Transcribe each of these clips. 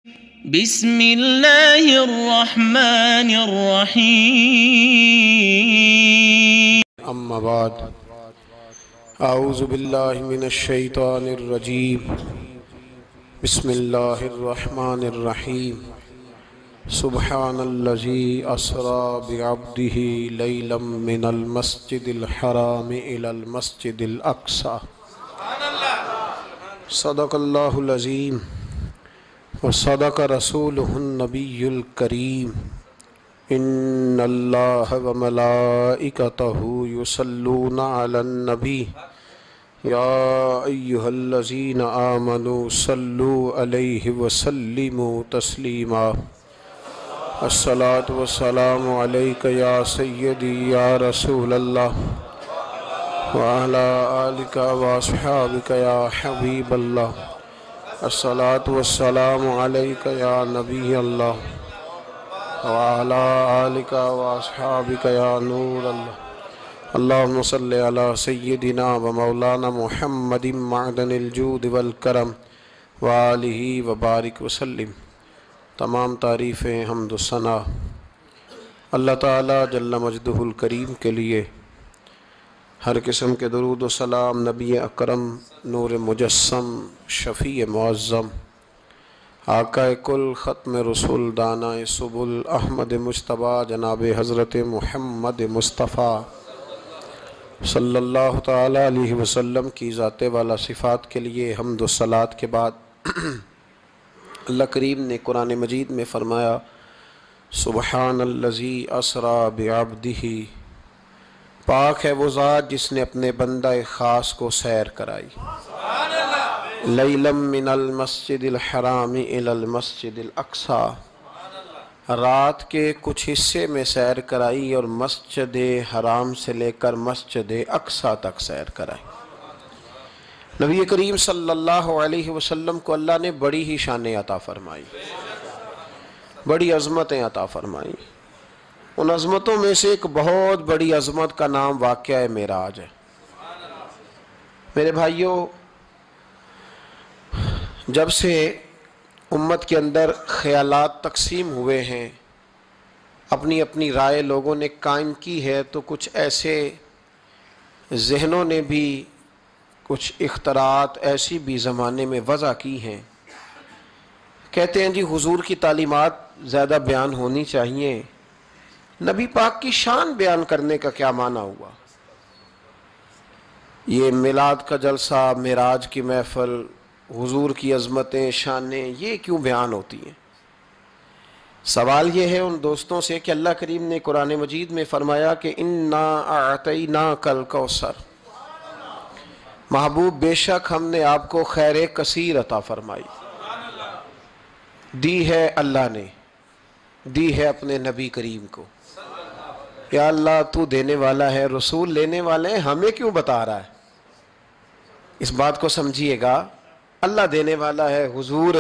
بسم اللہ الرحمن الرحیم اما بعد اعوذ باللہ من الشیطان الرجیم بسم اللہ الرحمن الرحیم سبحان الذی اسری بعبدہ لیلا من المسجد الحرام الی المسجد الاقصی صدق اللہ العظیم وصدق رسولہ النبی الکریم ان اللہ وملائکتہ یصلون علی النبی یا ایہا الذین آمنوا صلوا علیہ وسلموا تسلیما الصلاۃ والسلام علیک یا سیدی یا رسول اللہ وعلی آلک واصحابک یا حبیب اللہ الصلاۃ والسلام علیک یا نبی اللہ وعلی آلک واصحابک یا نور اللہ اللہم صلی علی سیدنا و مولانا محمد معدن الجود والکرم وآلہ وبارک وسلم۔ تمام تعریفیں حمد و ثنا اللہ تعالی جل مجدہ الکریم کے لیے، ہر قسم کے درود و سلام نبی اکرم نور مجسم شفیع معظم آقا کل ختم رسول دانا سبل احمد مجتبیٰ جناب حضرت محمد مصطفیٰ صلی اللہ تعالی علیہ وسلم کی ذات والا صفات کے لیے حمد و صلات کے بعد اللہ کریم نے قرآن مجید میں فرمایا سبحان الذی اسری بعبدہ، پاک ہے وہ ذات جس نے اپنے بندہ خاص کو سیر کرائی، لیلا من المسجد الحرام الی المسجد الاقصی، رات کے کچھ حصے میں سیر کرائی اور مسجد حرام سے لے کر مسجد اقصی تک سیر کرائی۔ نبی کریم صلی اللہ علیہ وسلم کو اللہ نے بڑی ہی شانیں عطا فرمائی، بڑی عظمتیں عطا فرمائی۔ ان عظمتوں میں سے ایک بہت بڑی عظمت کا نام واقعہ معراج ہے۔ میرے بھائیوں، جب سے امت کے اندر خیالات تقسیم ہوئے ہیں، اپنی اپنی رائے لوگوں نے قائم کی ہے، تو کچھ ایسے ذہنوں نے بھی کچھ اختراعات ایسی بھی زمانے میں وضع کی ہیں، کہتے ہیں جی حضور کی تعلیمات زیادہ بیان ہونی چاہیے، نبی پاک کی شان بیان کرنے کا کیا معنی ہوا؟ یہ میلاد کا جلسہ، معراج کی محفل، حضور کی عظمتیں، شانیں، یہ کیوں بیان ہوتی ہیں؟ سوال یہ ہے ان دوستوں سے کہ اللہ کریم نے قرآن مجید میں فرمایا کہ اِنَّا أَعْطَيْنَاكَ الْكَوْثَرَ، محبوب بے شک ہم نے آپ کو خیر کثیر عطا فرمائی، دی ہے اللہ نے، دی ہے اپنے نبی کریم کو۔ یا اللہ تو دینے والا ہے، رسول لینے والے ہیں، ہمیں کیوں بتا رہا ہے؟ اس بات کو سمجھیے گا، اللہ دینے والا ہے، حضور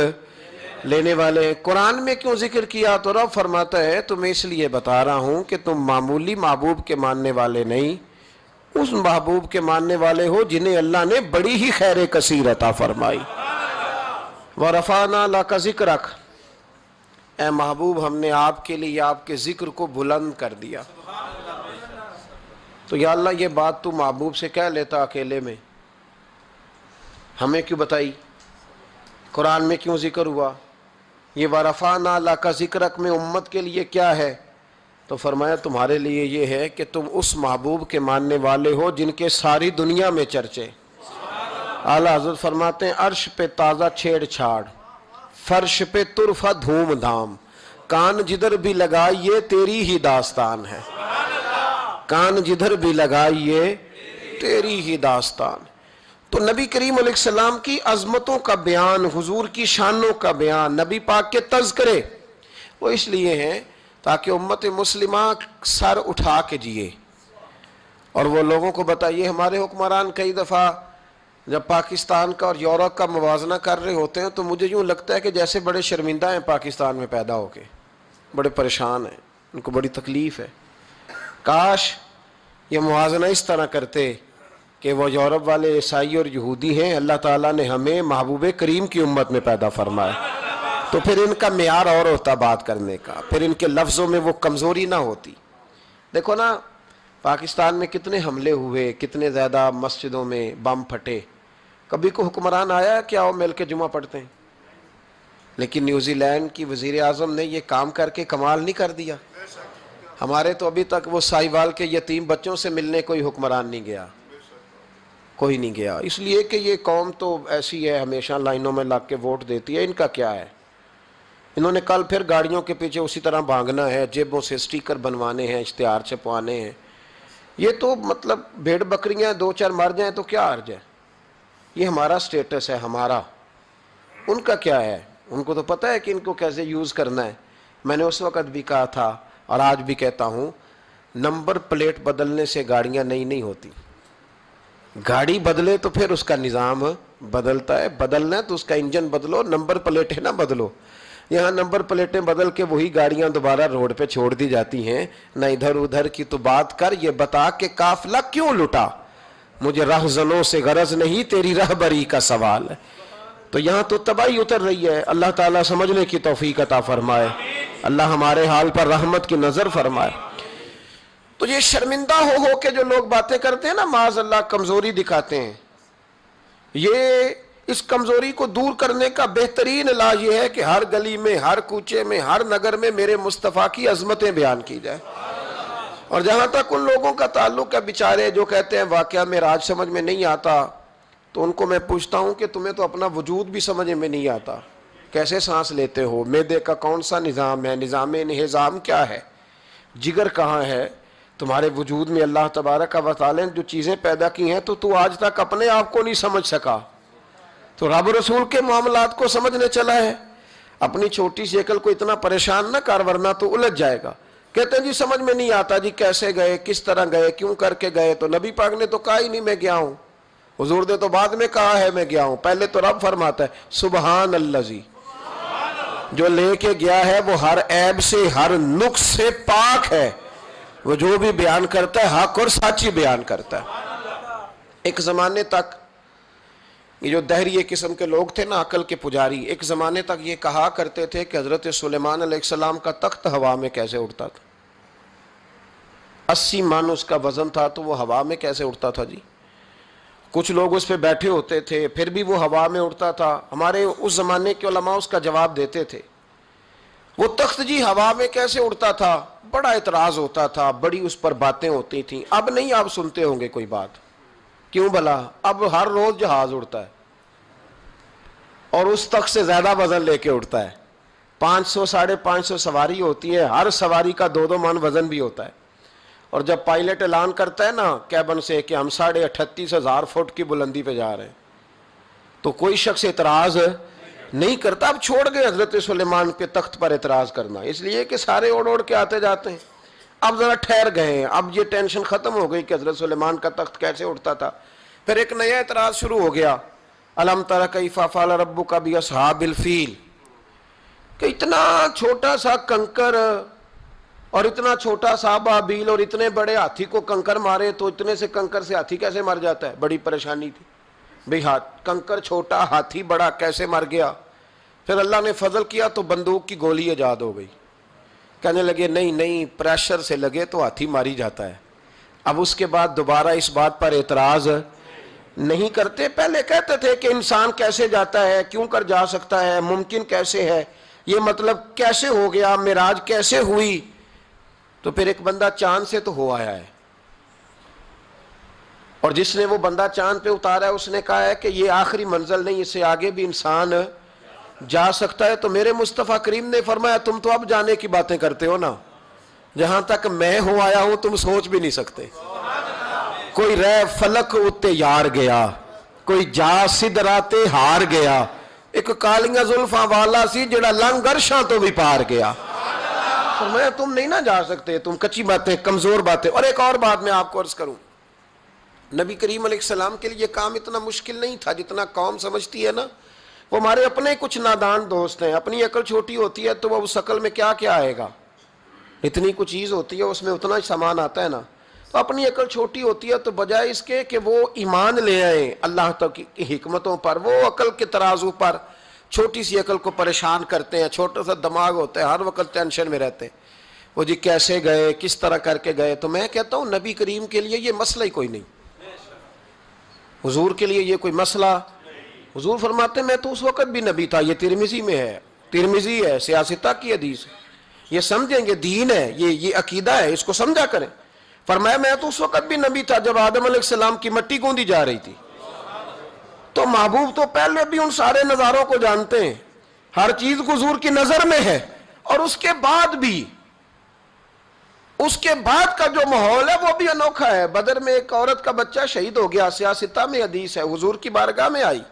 لینے والے ہیں، قرآن میں کیوں ذکر کیا؟ تو رب فرماتا ہے تمہیں اس لیے بتا رہا ہوں کہ تم معمولی محبوب کے ماننے والے نہیں، اس محبوب کے ماننے والے ہو جنہیں اللہ نے بڑی ہی خیر کثیر عطا فرمائی۔ وَرَفَعْنَا لَكَ ذِكْرَكَ، اے محبوب ہم نے آپ کے لیے آپ کے ذکر کو بلند کر دیا۔ تو یا اللہ یہ بات تو محبوب سے کہہ لیتا اکیلے میں، ہمیں کیوں بتائی؟ قرآن میں کیوں ذکر ہوا؟ یہ وَرَفَعْنَا لَكَ ذِكْرَكَ میں امت کے لیے کیا ہے؟ تو فرمایا تمہارے لیے یہ ہے کہ تم اس محبوب کے ماننے والے ہو جن کے ساری دنیا میں چرچے۔ اعلیٰ حضرت فرماتے ہیں عرش پہ تازہ چھیڑ چھاڑ، فرش پہ طرفہ دھوم دھام، کان جدھر بھی لگائیے تیری ہی داستان ہے، کان جدھر بھی لگائیے تیری ہی داستان۔ تو نبی کریم علیہ السلام کی عظمتوں کا بیان، حضور کی شانوں کا بیان، نبی پاک کے تذکرے، وہ اس لیے ہیں تاکہ امت مسلمہ سر اٹھا کے جیے اور وہ لوگوں کو بتائیے۔ ہمارے حکمران کئی دفعہ جب پاکستان کا اور یورپ کا موازنہ کر رہے ہوتے ہیں تو مجھے یوں لگتا ہے کہ جیسے بڑے شرمندہ ہیں پاکستان میں پیدا ہو کے، بڑے پریشان ہیں، ان کو بڑی تکلیف ہے۔ کاش یہ موازنہ اس طرح کرتے کہ وہ یورپ والے عیسائی اور یہودی ہیں، اللہ تعالیٰ نے ہمیں محبوب کریم کی امت میں پیدا فرمایا۔ تو پھر ان کا معیار اور ہوتا بات کرنے کا، پھر ان کے لفظوں میں وہ کمزوری نہ ہوتی۔ دیکھو نا پاکستان میں کتنے حملے ہوئے، کتنے زیادہ مسجدوں میں بم پھٹے، کبھی کو حکمران آیا کہ آؤ مل کے جمعہ پڑھتے ہیں؟ لیکن نیوزی لینڈ کی وزیر اعظم نے یہ کام کر کے کمال نہیں کر دیا؟ ہمارے تو ابھی تک وہ سائیوال کے یتیم بچوں سے ملنے کوئی حکمران نہیں گیا، کوئی نہیں گیا، اس لیے کہ یہ قوم تو ایسی ہے، ہمیشہ لائنوں میں لگ کے ووٹ دیتی ہے۔ ان کا کیا ہے؟ انہوں نے کل پھر گاڑیوں کے پیچھے اسی طرح بھاگنا ہے، جیبوں سے سٹیکر بنوانے ہیں، اشتہار چھپوانے ہیں۔ یہ تو مطلب بھیڑ بکریاں دو چار مر جائیں تو کیا حرج ہے؟ یہ ہمارا سٹیٹس ہے، ہمارا۔ ان کا کیا ہے؟ ان کو تو پتہ ہے کہ ان کو کیسے یوز کرنا ہے۔ میں نے اس وقت بھی کہا تھا اور آج بھی کہتا ہوں، نمبر پلیٹ بدلنے سے گاڑیاں نئی نہیں ہوتی۔ گاڑی بدلے تو پھر اس کا نظام بدلتا ہے، بدلنا ہے تو اس کا انجن بدلو، نمبر پلیٹیں نہ بدلو۔ یہاں نمبر پلیٹیں بدل کے وہی گاڑیاں دوبارہ روڈ پہ چھوڑ دی جاتی ہیں۔ نہ ادھر ادھر کی تو بات کر، یہ بتا کہ قافلہ کیوں لٹا؟ مجھے رہزنوں سے غرض نہیں، تیری رہبری کا سوال ہے۔ تو یہاں تو تباہی اتر رہی ہے۔ اللہ تعالیٰ سمجھنے کی توفیق عطا فرمائے، اللہ ہمارے حال پر رحمت کی نظر فرمائے۔ تو یہ شرمندہ ہو کے جو لوگ باتیں کرتے ہیں نا، معاذ اللہ کمزوری دکھاتے ہیں، یہ اس کمزوری کو دور کرنے کا بہترین علاج یہ ہے کہ ہر گلی میں، ہر کوچے میں، ہر نگر میں میرے مصطفیٰ کی عظمتیں بیان کی جائے۔ اور جہاں تک ان لوگوں کا تعلق ہے بیچارے جو کہتے ہیں واقعہ معراج سمجھ میں نہیں آتا، تو ان کو میں پوچھتا ہوں کہ تمہیں تو اپنا وجود بھی سمجھ میں نہیں آتا، کیسے سانس لیتے ہو؟ معدے کا کون سا نظام ہے؟ نظام انہضام کیا ہے؟ جگر کہاں ہے؟ تمہارے وجود میں اللہ تبارک و تعالی نے جو چیزیں پیدا کی ہیں تو آج تک اپنے آپ کو نہیں سمجھ سکا، تو رب رسول کے معاملات کو سمجھنے چلا ہے۔ اپنی چھوٹی سی عقل کو اتنا پریشان نہ کر ورنہ تو الجھ جائے گا۔ کہتے ہیں جی سمجھ میں نہیں آتا، جی کیسے گئے، کس طرح گئے، کیوں کر کے گئے؟ تو نبی پاک نے تو کہا ہی نہیں میں گیا ہوں، حضور نے تو بعد میں کہا ہے میں گیا ہوں، پہلے تو رب فرماتا ہے سبحان اللذی، جو لے کے گیا ہے وہ ہر عیب سے، ہر نقص سے پاک ہے، وہ جو بھی بیان کرتا ہے حق اور سچی بیان کرتا ہے۔ ایک زمانے تک یہ جو دہریے قسم کے لوگ تھے نا، عقل کے پجاری، ایک زمانے تک یہ کہا کرتے تھے کہ حضرت سلیمان علیہ السلام کا تخت ہوا میں کیسے اڑتا تھا؟ 80 من اس کا وزن تھا تو وہ ہوا میں کیسے اڑتا تھا جی؟ کچھ لوگ اس پہ بیٹھے ہوتے تھے پھر بھی وہ ہوا میں اڑتا تھا۔ ہمارے اس زمانے کے علماء اس کا جواب دیتے تھے، وہ تخت جی ہوا میں کیسے اڑتا تھا؟ بڑا اعتراض ہوتا تھا، بڑی اس پر باتیں ہوتی تھیں۔ اب نہیں آپ سنتے ہوں گے کوئی بات، کیوں بھلا؟ اب ہر روز جہاز اڑتا ہے اور اس تخت سے زیادہ وزن لے کے اڑتا ہے۔ 500 550 سواری ہوتی ہے، ہر سواری کا 2 من وزن بھی ہوتا ہے۔ اور جب پائلٹ اعلان کرتا ہے نا کیبن سے کہ ہم 38,500 فٹ کی بلندی پہ جا رہے ہیں، تو کوئی شخص اعتراض نہیں کرتا۔ اب چھوڑ گئے حضرت سلیمان کے تخت پر اعتراض کرنا، اس لیے کہ سارے اوڑ کے آتے جاتے ہیں۔ اب ذرا ٹھہر گئے ہیں، اب یہ ٹینشن ختم ہو گئی کہ حضرت سلیمان کا تخت کیسے اٹھتا تھا۔ پھر ایک نیا اعتراض شروع ہو گیا، الم تر کیف فعل ربک باصحاب الفیل، کہ اتنا چھوٹا سا کنکر اور اتنا چھوٹا سا ابابیل اور اتنے بڑے ہاتھی کو کنکر مارے تو اتنے سے کنکر سے ہاتھی کیسے مر جاتا ہے؟ بڑی پریشانی تھی بھئی، کنکر چھوٹا ہاتھی بڑا کیسے مر گیا؟ پھر اللہ نے فضل کیا تو بندوق کی گولی ایجاد ہو گئی، کہنے لگے نہیں پریشر سے لگے تو ہاتھی ماری جاتا ہے۔ اب اس کے بعد دوبارہ اس بات پر اعتراض نہیں کرتے۔ پہلے کہتے تھے کہ انسان کیسے جاتا ہے، کیوں کر جا سکتا ہے، ممکن کیسے ہے، یہ مطلب کیسے ہو گیا، معراج کیسے ہوئی؟ تو پھر ایک بندہ چاند سے تو ہو آیا ہے، اور جس نے وہ بندہ چاند پہ اتارا ہے اس نے کہا ہے کہ یہ آخری منزل نہیں، اس سے آگے بھی انسان جا سکتا ہے۔ تو میرے مصطفیٰ کریم نے فرمایا تم تو اب جانے کی باتیں کرتے ہو نا، جہاں تک میں ہو آیا ہوں تم سوچ بھی نہیں سکتے۔ کوئی رہ فلک اتے یار گیا، کوئی جا سدراتے ہار گیا، ایک کالیاں زلفاں والا سی جڑا لنگ عرشاں تو بھی پار گیا۔ فرمایا تم نہیں نہ جا سکتے، تم کچی باتیں، کمزور باتیں۔ اور ایک اور بات میں آپ کو عرض کروں، نبی کریم علیہ السلام کے لیے یہ کام اتنا مشکل نہیں تھا جتنا قوم سمجھتی ہے نا۔ وہ ہمارے اپنے کچھ نادان دوست ہیں، اپنی عقل چھوٹی ہوتی ہے تو وہ اس عقل میں کیا کیا آئے گا، اتنی کچھ چیز ہوتی ہے اس میں اتنا سامان آتا ہے نا، تو اپنی عقل چھوٹی ہوتی ہے تو بجائے اس کے کہ وہ ایمان لے آئیں اللہ کی حکمتوں پر، وہ عقل کے ترازو پر چھوٹی سی عقل کو پریشان کرتے ہیں، چھوٹا سا دماغ ہوتا ہے، ہر وقت ٹینشن میں رہتے ہیں وہ جی کیسے گئے، کس طرح کر کے گئے. تو میں کہتا ہوں نبی کریم کے لیے یہ مسئلہ ہی کوئی نہیں، حضور کے لیے یہ کوئی مسئلہ. حضور فرماتے ہیں میں تو اس وقت بھی نبی تھا. یہ ترمذی میں ہے، ترمذی ہے، سیاستہ کی حدیث ہے. یہ سمجھیں گے دین ہے، یہ عقیدہ ہے، اس کو سمجھا کریں. فرمایا میں تو اس وقت بھی نبی تھا جب آدم علیہ السلام کی مٹی گوندی جا رہی تھی. تو محبوب تو پہلے بھی ان سارے نظاروں کو جانتے ہیں، ہر چیز حضور کی نظر میں ہے. اور اس کے بعد بھی، اس کے بعد کا جو ماحول ہے وہ بھی انوکھا ہے. بدر میں ایک عورت کا بچہ شہید ہو گیا، سیاستہ میں حدیث ہے، حضور کی بارگاہ میں آئی،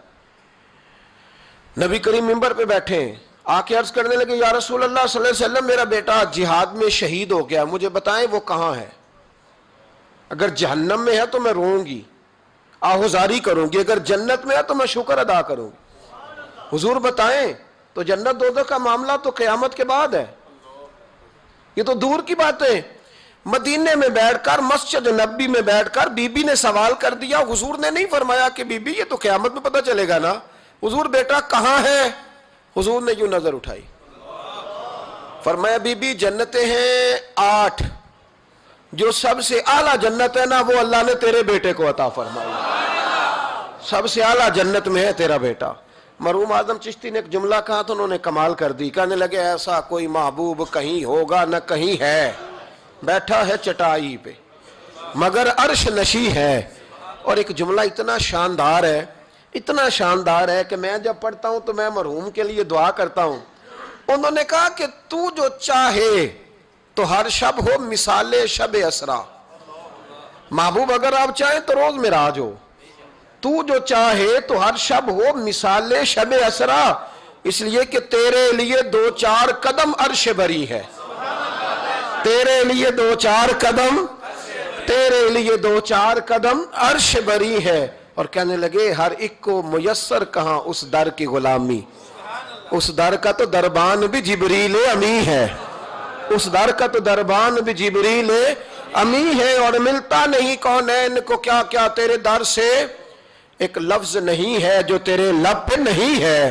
نبی کریم منبر پہ بیٹھے ہیں، آ کے عرض کرنے لگے یا رسول اللہ صلی اللہ علیہ وسلم میرا بیٹا جہاد میں شہید ہو گیا، مجھے بتائیں وہ کہاں ہے؟ اگر جہنم میں ہے تو میں روؤں گی، آہوزاری کروں گی، اگر جنت میں ہے تو میں شکر ادا کروں گی. حضور بتائیں. تو جنت دوزخ کا معاملہ تو قیامت کے بعد ہے، یہ تو دور کی بات ہے. مدینے میں بیٹھ کر، مسجد نبی میں بیٹھ کر بی بی نے سوال کر دیا. حضور نے نہیں فرمایا کہ بی بی یہ تو قیامت میں پتہ چلے گا نا. حضور بیٹا کہاں ہے؟ حضور نے یوں نظر اٹھائی، فرمایا بی بی جنتیں ہیں 8، جو سب سے اعلیٰ جنت ہے نا وہ اللہ نے تیرے بیٹے کو عطا فرمائی، سب سے اعلیٰ جنت میں ہے تیرا بیٹا. مرحوم اعظم چشتی نے ایک جملہ کہا تو انہوں نے کمال کر دی. کہنے لگے ایسا کوئی محبوب کہیں ہوگا نہ کہیں ہے، بیٹھا ہے چٹائی پہ مگر عرش نشی ہے. اور ایک جملہ اتنا شاندار ہے، اتنا شاندار ہے کہ میں جب پڑھتا ہوں تو میں مرحوم کے لیے دعا کرتا ہوں. انہوں نے کہا کہ تو جو چاہے تو ہر شب ہو مثال شب اسرا. محبوب اگر آپ چاہیں تو روز معراج ہو، تو جو چاہے تو ہر شب ہو مثال شب اسرا، اس لیے کہ تیرے لیے 2-4 قدم عرش بری ہے، تیرے لیے 2-4 قدم، تیرے لیے 2-4 قدم عرش بری ہے. اور کہنے لگے ہر ایک کو میسر کہاں اس در کی غلامی، اس در کا تو دربان بھی جبریل امی ہے، اس در کا تو دربان بھی جبریل امی ہے. اور ملتا نہیں کونین کو کیا کیا تیرے در سے ایک لفظ نہیں ہے جو تیرے لب پہ نہیں ہے.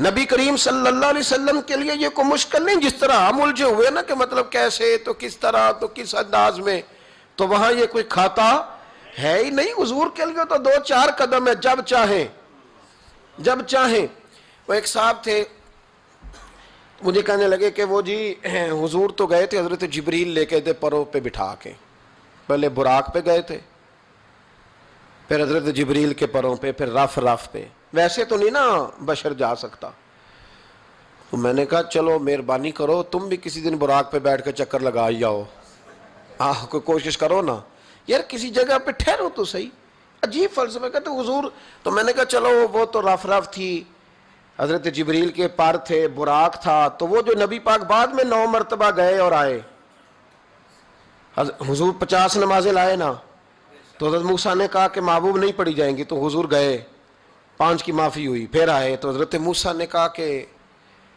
نبی کریم صلی اللہ علیہ وسلم کے لیے یہ کوئی مشکل نہیں. جس طرح ہم الجھے ہوئے نا کہ مطلب کیسے تو کس طرح تو کس انداز میں، تو وہاں یہ کوئی کھاتا ہے ہی نہیں. حضور کے لیے تو 2-4 قدم ہے، جب چاہیں جب چاہیں. وہ ایک صاحب تھے مجھے کہنے لگے کہ وہ جی حضور تو گئے تھے، حضرت جبریل لے کے تھے پروں پہ بٹھا کے، پہلے براق پہ گئے تھے، پھر حضرت جبریل کے پروں پہ، پھر رف پہ. ویسے تو نہیں نا بشر جا سکتا. تو میں نے کہا چلو مہربانی کرو تم بھی کسی دن براق پہ بیٹھ کے چکر لگا جاؤ، کوئی کوشش کرو نا یار، کسی جگہ پہ ٹھہرو تو صحیح. عجیب فلسفہ کہتے حضور. تو میں نے کہا چلو وہ تو رف تھی، حضرت جبریل کے پر تھے، براق تھا. تو وہ جو نبی پاک بعد میں 9 مرتبہ گئے اور آئے، حضور 50 نمازیں لائے نا، تو حضرت موسیٰ نے کہا کہ محبوب نہیں پڑھی جائیں گی، تو حضور گئے، 5 کی معافی ہوئی، پھر آئے. تو حضرت موسیٰ نے کہا کہ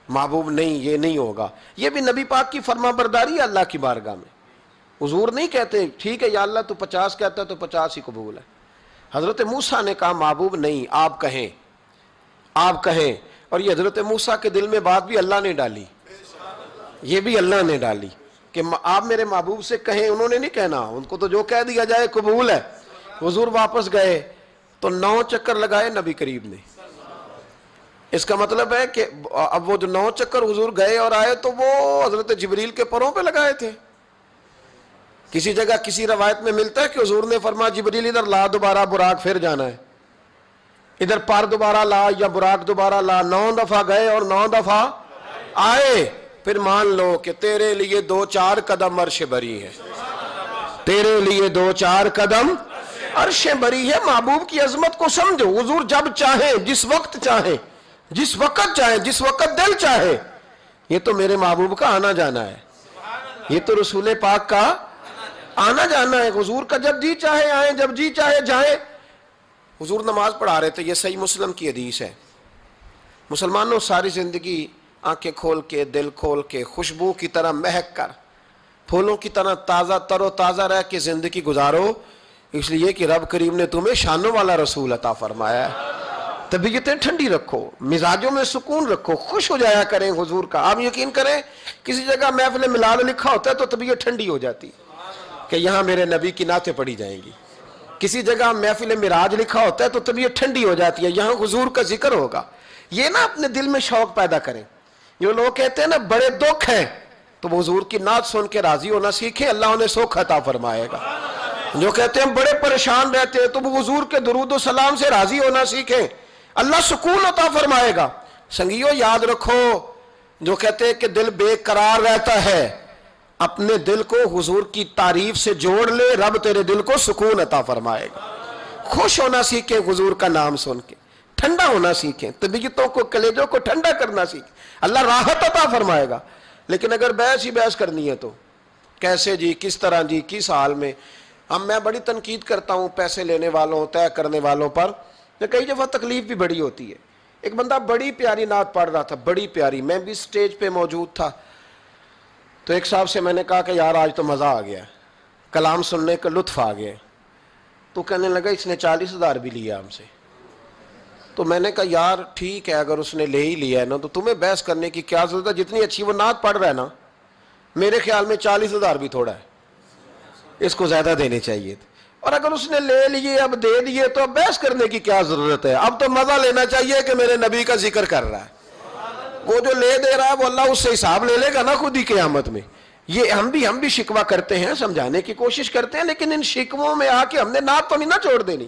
محبوب نہیں، یہ نہیں ہوگا. یہ بھی نبی پاک کی فرما برداری ہے اللہ کی بارگاہ میں. حضور نہیں کہتے ٹھیک ہے یا اللہ تو 50 کہتا ہے تو 50 ہی قبول ہے. حضرت موسیٰ نے کہا محبوب نہیں، آپ کہیں، آپ کہیں. اور یہ حضرت موسیٰ کے دل میں بات بھی اللہ نے ڈالی، یہ بھی اللہ نے ڈالی کہ آپ میرے محبوب سے کہیں. انہوں نے نہیں کہنا، ان کو تو جو کہہ دیا جائے قبول ہے. حضور واپس گئے تو 9 چکر لگائے نبی کریم نے. اس کا مطلب ہے کہ اب وہ جو 9 چکر حضور گئے اور آئے تو وہ حضرت جبریل کے پروں پہ لگائے تھے. کسی جگہ کسی روایت میں ملتا ہے کہ حضور نے فرمایا جبریل ادھر لا دوبارہ براق، پھر جانا ہے، ادھر پر دوبارہ لا یا براق دوبارہ لا. 9 دفعہ گئے اور 9 دفعہ آئے. پھر مان لو کہ تیرے لیے 2-4 قدم عرش بری ہے، تیرے لیے 2-4 قدم عرش بری ہے. محبوب کی عظمت کو سمجھو. حضور جب چاہیں، جس وقت چاہیں، جس وقت چاہیں، جس وقت دل چاہے. یہ تو میرے محبوب کا آنا جانا ہے، یہ تو رسول پاک کا آنا جانا ہے. حضور کا جب جی چاہے آئیں، جب جی چاہے جائیں. حضور نماز پڑھا رہے تھے، یہ صحیح مسلم کی حدیث ہے. مسلمانوں ساری زندگی آنکھیں کھول کے، دل کھول کے، خوشبو کی طرح مہک کر، پھولوں کی طرح تازہ تر و تازہ رہ کے زندگی گزارو، اس لیے کہ رب کریم نے تمہیں شانوں والا رسول عطا فرمایا ہے. طبیعتیں ٹھنڈی رکھو، مزاجوں میں سکون رکھو، خوش ہو جایا کریں حضور کا۔ آپ یقین کریں کسی جگہ محفل میلاد لکھا ہوتا ہے تو طبیعت ٹھنڈی ہو جاتی کہ یہاں میرے نبی کی نعتیں پڑھی جائیں گی۔ کسی جگہ محفل معراج لکھا ہوتا ہے تو طبیعت ٹھنڈی ہو جاتی ہے، یہاں حضور کا ذکر ہوگا۔ یہ نا اپنے دل میں شوق پیدا کریں۔ جو لوگ کہتے ہیں نا بڑے دکھ ہیں، تو وہ حضور کی نعت سن کے راضی ہونا سیکھیں، اللہ انہیں سکھ عطا فرمائے گا۔ جو کہتے ہیں بڑے پریشان رہتے ہیں، تو وہ حضور کے درود و سلام سے راضی ہونا سیکھیں، اللہ سکون عطا فرمائے گا۔ سنگیو یاد رکھو، جو کہتے ہیں کہ دل بے قرار رہتا ہے، اپنے دل کو حضور کی تعریف سے جوڑ لے، رب تیرے دل کو سکون عطا فرمائے گا۔ خوش ہونا سیکھیں حضور کا نام سن کے، ٹھنڈا ہونا سیکھیں، طبیعتوں کو کلیجوں کو ٹھنڈا کرنا سیکھیں، اللہ راحت عطا فرمائے گا۔ لیکن اگر بحث ہی بحث کرنی ہے تو کیسے جی، کس طرح جی، کس حال میں؟ میں بڑی تنقید کرتا ہوں پیسے لینے والوں، طے کرنے والوں پر، کئی دفعہ تکلیف بھی بڑی ہوتی ہے۔ ایک بندہ بڑی پیاری نعت پڑھ رہا تھا، بڑی پیاری، میں بھی سٹیج پہ موجود تھا، تو ایک صاحب سے میں نے کہا کہ یار آج تو مزہ آ گیا، کلام سننے کا لطف آ گیا۔ تو کہنے لگا اس نے 40,000 بھی لیا ہم سے۔ تو میں نے کہا یار ٹھیک ہے، اگر اس نے لے ہی لیا ہے نا تو تمہیں بحث کرنے کی کیا ضرورت ہے؟ جتنی اچھی وہ نعت پڑھ رہا ہے نا، میرے خیال میں 40,000 بھی تھوڑا ہے، اس کو زیادہ دینے چاہیے تھے۔ اور اگر اس نے لے لیے، اب دے دیے، تو اب بحث کرنے کی کیا ضرورت ہے؟ اب تو مزہ لینا چاہیے کہ میرے نبی کا ذکر کر رہا ہے۔ وہ جو لے دے رہا ہے وہ اللہ اس سے حساب لے لے گا نا خود ہی قیامت میں۔ یہ ہم بھی شکوہ کرتے ہیں، سمجھانے کی کوشش کرتے ہیں، لیکن ان شکووں میں آ کے ہم نے نعت تو نہیں نہ چھوڑ دینی،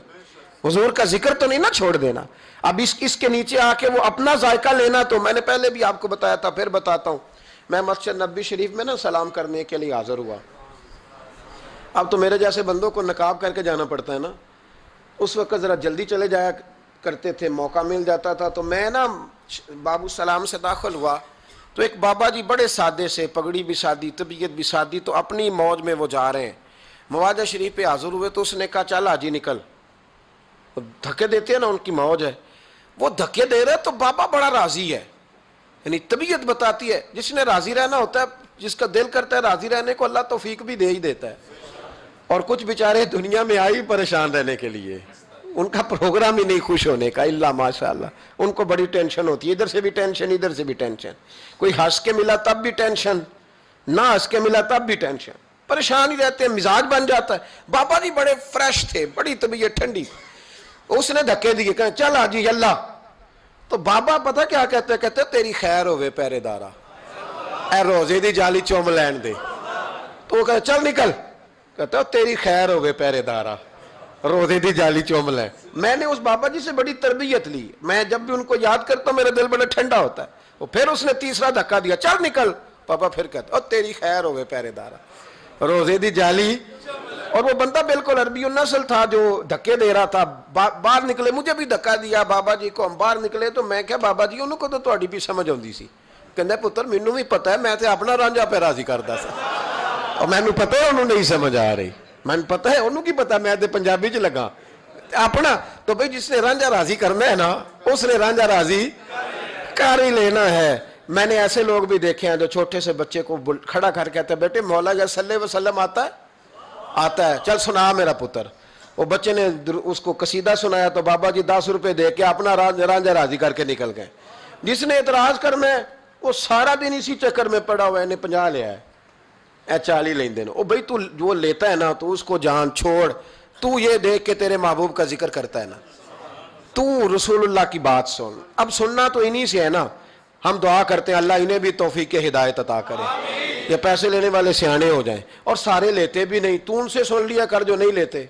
حضور کا ذکر تو نہیں نہ چھوڑ دینا۔ اب اس کے نیچے آ کے وہ اپنا ذائقہ لینا، تو میں نے پہلے بھی آپ کو بتایا تھا، پھر بتاتا ہوں۔ میں مسجد نبوی شریف میں نا سلام کرنے کے لیے حاضر ہوا۔ اب تو میرے جیسے بندوں کو نقاب کر کے جانا پڑتا ہے نا، اس وقت ذرا جلدی چلے جایا کرتے تھے، موقع مل جاتا تھا۔ تو میں نا بابو سلام سے داخل ہوا تو ایک بابا جی بڑے سادے سے، پگڑی بھی سادی، طبیعت بھی سادی، تو اپنی موج میں وہ جا رہے ہیں۔ مواجہ شریف پہ حاضر ہوئے تو اس نے کہا چل حاجی نکل، دھکے دیتے ہیں نا، ان کی موج ہے، وہ دھکے دے رہے، تو بابا بڑا راضی ہے، یعنی طبیعت بتاتی ہے جس نے راضی رہنا ہوتا ہے، جس کا دل کرتا ہے راضی رہنے کو، اللہ توفیق بھی دے ہی دیتا ہے۔ اور کچھ بیچارے دنیا میں آئی پریشان رہنے کے لیے، ان کا پروگرام ہی نہیں خوش ہونے کا، اللہ ماشاءاللہ، ان کو بڑی ٹینشن ہوتی ہے، ادھر سے بھی ٹینشن، ادھر سے بھی ٹینشن، کوئی ہنس کے ملا تب بھی ٹینشن، نہ ہنس کے ملا تب بھی ٹینشن، پریشان ہی رہتے ہیں، مزاج بن جاتا ہے۔ بابا جی بڑے فریش تھے، بڑی طبیعت ٹھنڈی، اس نے دھکے دیے، کہا چل حاجی اللہ۔ تو بابا پتہ کیا کہتے تیری خیر ہوئے پہرے دارا، اے روزے دی جالی چوم لین دے۔ تو وہ کہتے چل نکل، کہتا تیری خیر ہوئے پہرے دارا، روزے دی جالی چوم لیں۔ میں نے اس بابا جی سے بڑی تربیت لی، میں جب بھی ان کو یاد کرتا ہوں میرا دل بڑا ٹھنڈا ہوتا ہے۔ وہ پھر اس نے تیسرا دھکا دیا، چل نکل، پاپا پھر کہتا تیری خیر ہوئے پہرے دارا، روزے دی جالی۔ اور وہ بندہ بالکل عربی النسل تھا جو دھکے دے رہا تھا، باہر نکلے، مجھے بھی دھکا دیا بابا جی کو، ہم باہر نکلے تو میں کہا بابا جی انہوں کو تو تہاڈی بھی سمجھ آندی سی۔ کہندا پتر مینوں بھی پتہ ہے، میں تے اپنا رانجھا پہ راضی کردا سا، اور مینوں پتہ ہے انہوں نہیں سمجھ آ رہی، مینوں پتہ ہے انہوں کی پتہ، میں تے پنجابی چ لگا اپنا۔ تو بھئی جس نے رانجھا راضی کرنا ہے نا، اس نے رانجھا راضی کر ہی لینا ہے۔ میں نے ایسے لوگ بھی دیکھے ہیں جو چھوٹے سے بچے کو کھڑا کر کے کہتے ہیں بیٹے مولا یا صلی اللہ علیہ وسلم آتا ہے، چل سنا میرا پتر۔ وہ بچے نے اس کو قصیدہ سنایا تو بابا جی 10 روپے دے کے اپنا رانجھا راضی کر کے نکل گئے۔ جس نے اعتراض کرنا ہے وہ سارا دن اسی چکر میں پڑا ہوا ہے، انہیں 50 لیا ہے، اے 40 لیں دینا۔ او بھئی تو جو لیتا ہے نا تو اس کو جان چھوڑ، تو یہ دیکھ کے تیرے محبوب کا ذکر کرتا ہے نا، تو رسول اللہ کی بات سن۔ اب سننا تو انہی سے ہے نا، ہم دعا کرتے ہیں اللہ انہیں بھی توفیق ہدایت عطا کرے، یہ پیسے لینے والے سیانے ہو جائیں، اور سارے لیتے بھی نہیں، تو ان سے سن لیا کر جو نہیں لیتے،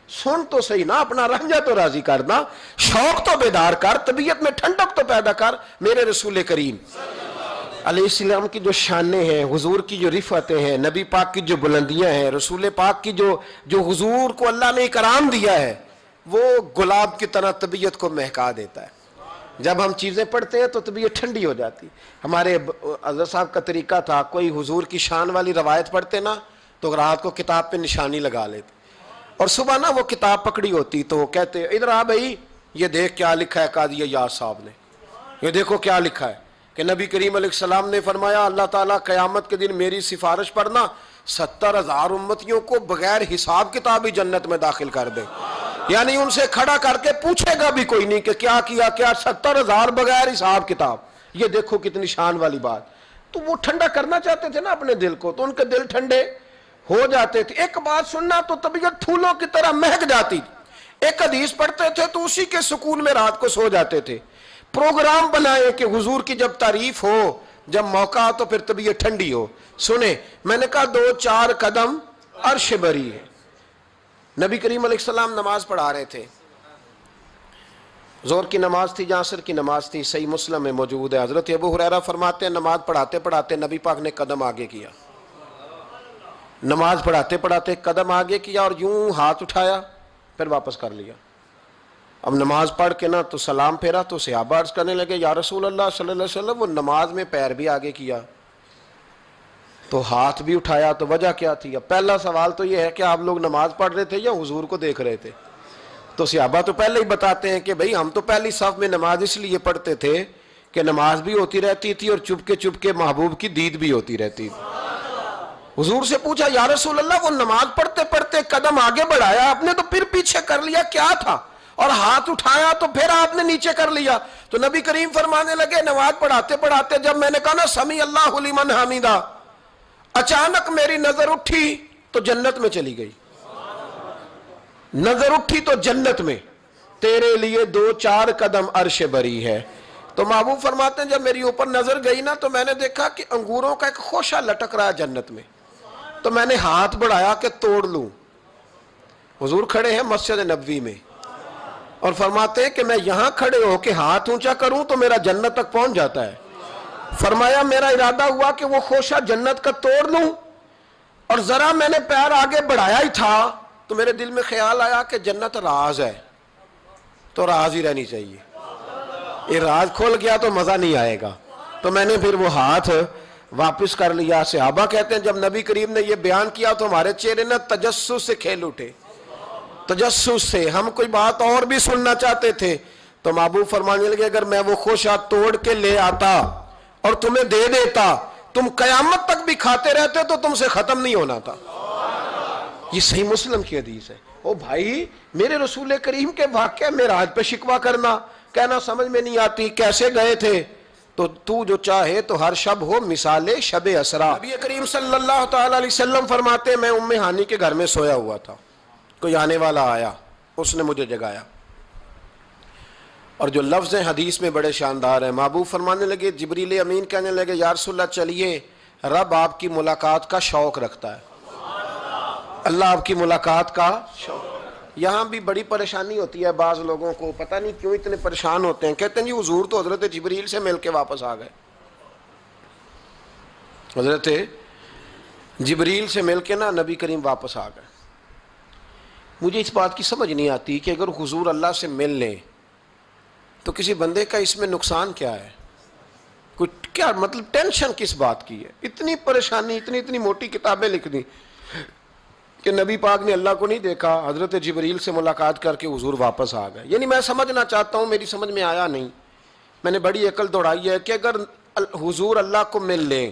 سن تو صحیح نا، اپنا رنجا تو راضی کرنا، شوق تو بیدار کر، طبیعت میں ٹھنڈک تو پیدا کر۔ میرے رسول کریم علیہ السلام کی جو شانیں ہیں، حضور کی جو رفعتیں ہیں، نبی پاک کی جو بلندیاں ہیں، رسول پاک کی جو حضور کو اللہ نے اکرام دیا ہے، وہ گلاب کی طرح طبیعت کو مہکا دیتا ہے۔ جب ہم چیزیں پڑھتے ہیں تو طبیعت ٹھنڈی ہو جاتی۔ ہمارے حضرت صاحب کا طریقہ تھا، کوئی حضور کی شان والی روایت پڑھتے نا تو رات کو کتاب پہ نشانی لگا لیتے، اور صبح نا وہ کتاب پکڑی ہوتی تو وہ کہتے ادھر آ بھائی یہ دیکھ کیا لکھا ہے قاضی یار صاحب نے، یہ دیکھو کیا لکھا ہے کہ نبی کریم علیہ السلام نے فرمایا اللہ تعالیٰ قیامت کے دن میری سفارش پر نا 70,000 امتیوں کو بغیر حساب کتاب ہی جنت میں داخل کر دے۔ یعنی ان سے کھڑا کر کے پوچھے گا بھی کوئی نہیں کہ کیا کیا کیا، 70,000 بغیر حساب کتاب. یہ دیکھو کتنی شان والی بات. تو وہ ٹھنڈا کرنا چاہتے تھے نا اپنے دل کو، تو ان کے دل ٹھنڈے ہو جاتے تھے. ایک بات سننا تو طبیعت پھولوں کی طرح مہک جاتی. ایک حدیث پڑھتے تھے تو اسی کے سکون میں رات کو سو جاتے تھے. پروگرام بنائے کہ حضور کی جب تعریف ہو، جب موقع تو پھر طبیعت ٹھنڈی ہو. سنیں، میں نے کہا 2-4 قدم عرش بری ہے. نبی کریم علیہ السلام نماز پڑھا رہے تھے. ظہر کی نماز تھی، عصر کی نماز تھی. صحیح مسلم میں موجود ہے. حضرت ابو ہریرہ فرماتے ہیں نماز پڑھاتے پڑھاتے نبی پاک نے قدم آگے کیا. نماز پڑھاتے پڑھاتے قدم آگے کیا اور یوں ہاتھ اٹھایا، پھر واپس کر لیا. اب نماز پڑھ کے نا تو سلام پھیرا تو صحابہ عرض کرنے لگے یا رسول اللہ صلی اللہ علیہ وسلم وہ نماز میں پیر بھی آگے کیا تو ہاتھ بھی اٹھایا، تو وجہ کیا تھی؟ اب پہلا سوال تو یہ ہے کہ آپ لوگ نماز پڑھ رہے تھے یا حضور کو دیکھ رہے تھے؟ تو صحابہ تو پہلے ہی بتاتے ہیں کہ بھئی ہم تو پہلی صف میں نماز اس لیے پڑھتے تھے کہ نماز بھی ہوتی رہتی تھی اور چپ کے محبوب کی دید بھی ہوتی رہتی تھی. حضور سے پوچھا یا رسول اللہ وہ نماز پڑھتے پڑھتے قدم آگے بڑھایا آپ نے تو پھر پیچھے کر لیا، کیا تھا؟ اور ہاتھ اٹھایا تو پھر آپ نے نیچے کر لیا. تو نبی کریم فرمانے لگے نماز پڑھاتے پڑھاتے جب میں نے کہا نا سمی اللہ لمن حمیدہ، اچانک میری نظر اٹھی تو جنت میں چلی گئی. نظر اٹھی تو جنت میں، تیرے لیے 2-4 قدم عرش بری ہے. تو محبوب فرماتے ہیں جب میری اوپر نظر گئی نا تو میں نے دیکھا کہ انگوروں کا ایک خوشہ لٹک رہا ہے جنت میں. تو میں نے ہاتھ بڑھایا کہ توڑ لوں. حضور کھڑے ہیں مسجد نبوی میں اور فرماتے ہیں کہ میں یہاں کھڑے ہو کے ہاتھ اونچا کروں تو میرا جنت تک پہنچ جاتا ہے. فرمایا میرا ارادہ ہوا کہ وہ خوشہ جنت کا توڑ لوں، اور ذرا میں نے پیر آگے بڑھایا ہی تھا تو میرے دل میں خیال آیا کہ جنت راز ہے تو راز ہی رہنی چاہیے. یہ راز کھول گیا تو مزہ نہیں آئے گا. تو میں نے پھر وہ ہاتھ واپس کر لیا. صحابہ کہتے ہیں جب نبی کریم نے یہ بیان کیا تو ہمارے چہرے نہ تجسس سے کھیل اٹھے. تجسس سے ہم کوئی بات اور بھی سننا چاہتے تھے. تو محبوب فرمانے لگے اگر میں وہ خوشہ توڑ کے لے آتا اور تمہیں دے دیتا تم قیامت تک بھی کھاتے رہتے تو تم سے ختم نہیں ہونا تھا. یہ صحیح مسلم کی حدیث ہے. او بھائی میرے رسول کریم کے واقعہ معراج پہ شکوہ کرنا، کہنا سمجھ میں نہیں آتی کیسے گئے تھے. تو جو چاہے تو ہر شب ہو مثال شب اسرا. نبی کریم صلی اللہ تعالی علیہ وسلم فرماتے میں ام ہانی کے گھر میں سویا ہوا تھا، کوئی آنے والا آیا، اس نے مجھے جگایا. اور جو لفظ ہیں حدیث میں بڑے شاندار ہیں. محبوب فرمانے لگے جبریل امین کہنے لگے یا رسول اللہ چلیے رب آپ کی ملاقات کا شوق رکھتا ہے. اللہ آپ کی ملاقات کا شوق. یہاں بھی بڑی پریشانی ہوتی ہے بعض لوگوں کو، پتہ نہیں کیوں اتنے پریشان ہوتے ہیں. کہتے ہیں جی حضور تو حضرت جبریل سے مل کے واپس آ گئے. حضرت جبریل سے مل کے نا نبی کریم واپس آ گئے. مجھے اس بات کی سمجھ نہیں آتی کہ اگر حضور اللہ سے مل لیں تو کسی بندے کا اس میں نقصان کیا ہے؟ کیا مطلب ٹینشن کس بات کی ہے؟ اتنی پریشانی، اتنی موٹی کتابیں لکھ دی کہ نبی پاک نے اللہ کو نہیں دیکھا، حضرت جبریل سے ملاقات کر کے حضور واپس آ گئے. یعنی میں سمجھنا چاہتا ہوں، میری سمجھ میں آیا نہیں، میں نے بڑی عقل دوڑائی ہے کہ اگر حضور اللہ کو مل لیں،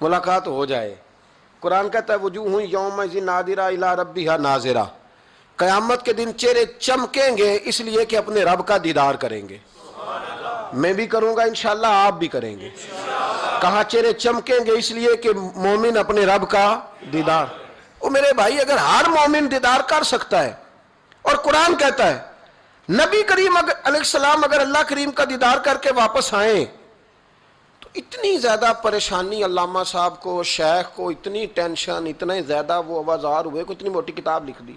ملاقات ہو جائے. قرآن کہتا ہے وجوہ یومئذ ناظرہ الی ربہا ناظرہ، قیامت کے دن چہرے چمکیں گے اس لیے کہ اپنے رب کا دیدار کریں گے. میں بھی کروں گا انشاءاللہ، آپ بھی کریں گے. کہاں چہرے چمکیں گے؟ اس لیے کہ مومن اپنے رب کا دیدار. وہ میرے بھائی اگر ہر مومن دیدار کر سکتا ہے اور قرآن کہتا ہے نبی کریم علیہ السلام اگر اللہ کریم کا دیدار کر کے واپس آئیں تو اتنی زیادہ پریشانی علامہ صاحب کو، شیخ کو اتنی ٹینشن، اتنے زیادہ وہ آوازار ہوئے کہ اتنی موٹی کتاب لکھ دی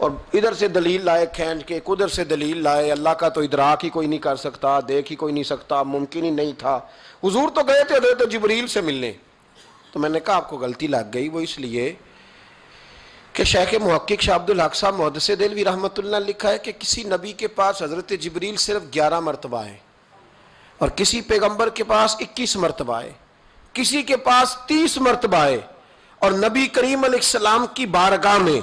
اور ادھر سے دلیل لائے کھینچ کے، ادھر سے دلیل لائے. اللہ کا تو ادراک ہی کوئی نہیں کر سکتا، دیکھ ہی کوئی نہیں سکتا، ممکن ہی نہیں تھا. حضور تو گئے تھے حضرت جبریل سے ملنے. تو میں نے کہا آپ کو غلطی لگ گئی. وہ اس لیے کہ شیخ محقق شاہ عبد الحق صاحب محدث دہلوی رحمۃ اللہ نے لکھا ہے کہ کسی نبی کے پاس حضرت جبریل صرف 11 مرتبہ آئے اور کسی پیغمبر کے پاس 21 مرتبہ آئے، کسی کے پاس 30 مرتبہ آئے، اور نبی کریم علیہ السلام کی بارگاہ میں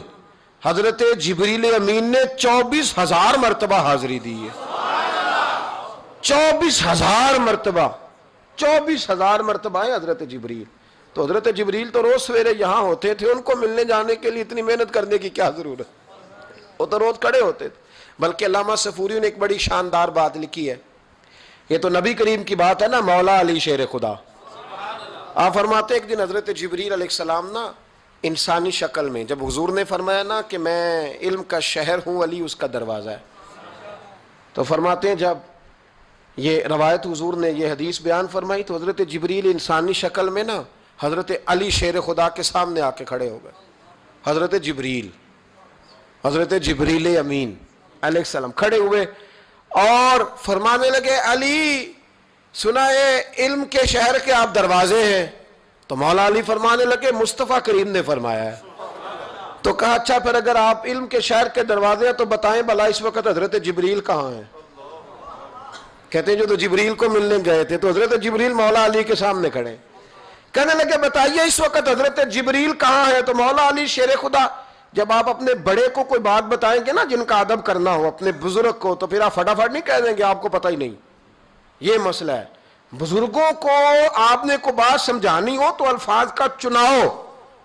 حضرت جبریل امین نے 24,000 مرتبہ حاضری دی ہے. 24,000 مرتبہ، 24,000 مرتبہ آئے حضرت جبریل. تو حضرت جبریل تو روز سویرے یہاں ہوتے تھے، ان کو ملنے جانے کے لیے اتنی محنت کرنے کی کیا ضرورت؟ وہ تو روز کھڑے ہوتے تھے. بلکہ علامہ صفوری نے ایک بڑی شاندار بات لکھی ہے, یہ تو نبی کریم کی بات ہے نا, مولا علی شیر خدا. آپ فرماتے ایک دن حضرت جبریل علیہ السلام نا انسانی شکل میں, جب حضور نے فرمایا نا کہ میں علم کا شہر ہوں, علی اس کا دروازہ ہے, تو فرماتے ہیں جب یہ روایت حضور نے یہ حدیث بیان فرمائی تو حضرت جبریل انسانی شکل میں نا حضرت علی شیر خدا کے سامنے آ کے کھڑے ہو گئے. حضرت جبریل امین علیہ السلام کھڑے ہوئے اور فرمانے لگے علی سنا ہے علم کے شہر کے آپ دروازے ہیں. تو مولا علی فرمانے لگے مصطفیٰ کریم نے فرمایا ہے. تو کہا اچھا پھر اگر آپ علم کے شہر کے دروازے ہیں تو بتائیں بھلا اس وقت حضرت جبریل کہاں ہیں؟ کہتے ہیں جو تو جبریل کو ملنے گئے تھے تو حضرت جبریل مولا علی کے سامنے کھڑے. کہنے لگے بتائیے اس وقت حضرت جبریل کہاں ہے؟ تو مولا علی شیر خدا, جب آپ اپنے بڑے کو کوئی بات بتائیں گے نا جن کا ادب کرنا ہو اپنے بزرگ کو, تو پھر آپ فٹافٹ نہیں کہہ دیں گے آپ کو پتہ ہی نہیں. یہ مسئلہ ہے, بزرگوں کو آپ نے کوئی بات سمجھانی ہو تو الفاظ کا چناؤ,